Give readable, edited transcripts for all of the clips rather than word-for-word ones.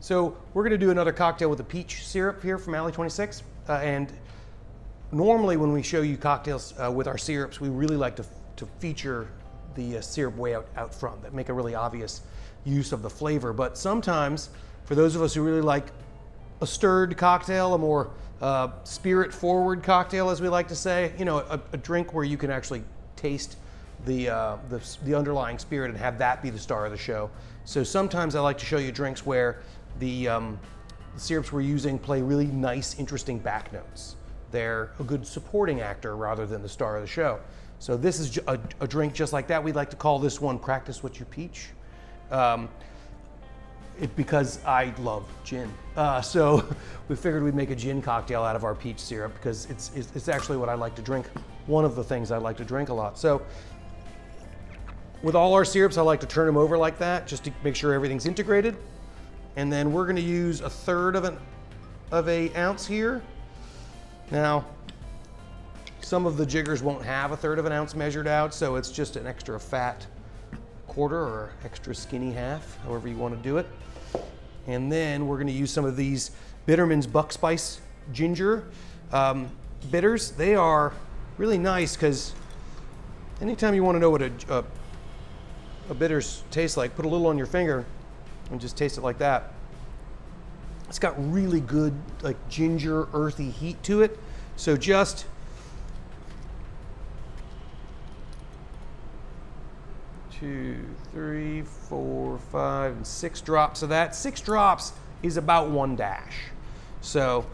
So we're going to do another cocktail with a peach syrup here from Alley 26. And normally when we show you cocktails with our syrups, we really like to feature the syrup way out front, that make a really obvious use of the flavor. But sometimes, for those of us who really like a stirred cocktail, a more spirit-forward cocktail, as we like to say, you know, a drink where you can actually taste the underlying spirit and have that be the star of the show. So sometimes I like to show you drinks where the syrups we're using play really nice, interesting back notes. They're a good supporting actor rather than the star of the show. So this is a drink just like that. We'd like to call this one Practice What You Peach. Because I love gin. So we figured we'd make a gin cocktail out of our peach syrup because it's actually what I like to drink. One of the things I like to drink a lot. So with all our syrups, I like to turn them over like that just to make sure everything's integrated. And then we're gonna use 1/3 of an ounce here. Now, some of the jiggers won't have 1/3 of an ounce measured out, so it's just an extra fat quarter or extra skinny half, however you want to do it. And then we're going to use some of these Bittermen's Buckspice ginger bitters. They are really nice because anytime you want to know what a bitters tastes like, put a little on your finger and just taste it like that. It's got really good like ginger earthy heat to it. So just 2, 3, 4, 5, and 6 drops of that. 6 drops is about 1 dash. So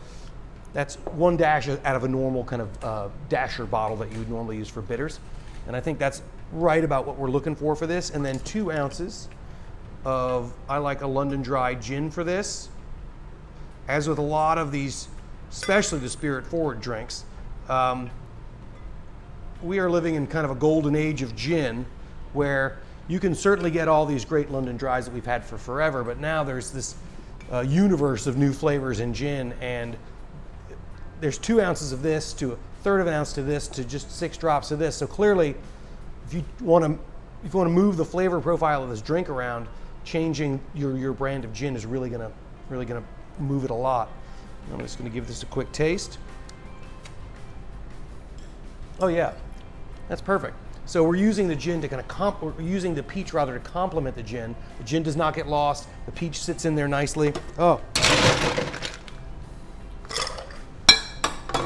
that's 1 dash out of a normal kind of dasher bottle that you would normally use for bitters. And I think that's right about what we're looking for this. And then 2 ounces of, I like a London Dry gin for this. As with a lot of these, especially the spirit forward drinks, we are living in kind of a golden age of gin, where you can certainly get all these great London Dries that we've had for forever, but now there's this universe of new flavors in gin, and there's 2 ounces of this to 1/3 of an ounce to this to just 6 drops of this. So clearly, if you want to move the flavor profile of this drink around, changing your brand of gin is really gonna move it a lot. I'm just gonna give this a quick taste. Oh yeah, that's perfect. So we're using the gin to kind of we're using the peach rather to complement the gin. The gin does not get lost. The peach sits in there nicely. Oh,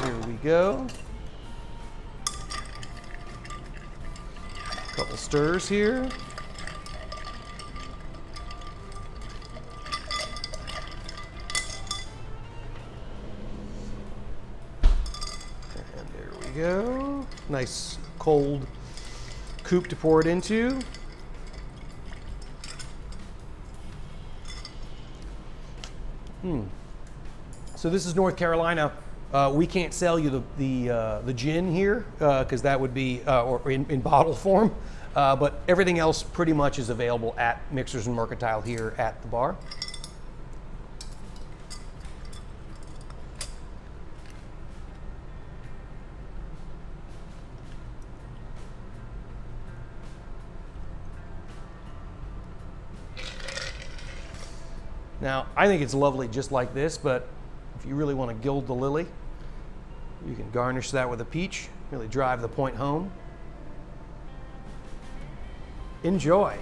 here we go. A couple stirs here. And there we go. Nice cold COUPE to pour it into. So this is North Carolina. We can't sell you the gin here because that would be or in bottle form. But everything else pretty much is available at Mixers and Mercantile here at the bar. Now, I think it's lovely just like this, but if you really want to gild the lily, you can garnish that with a peach, really drive the point home. Enjoy.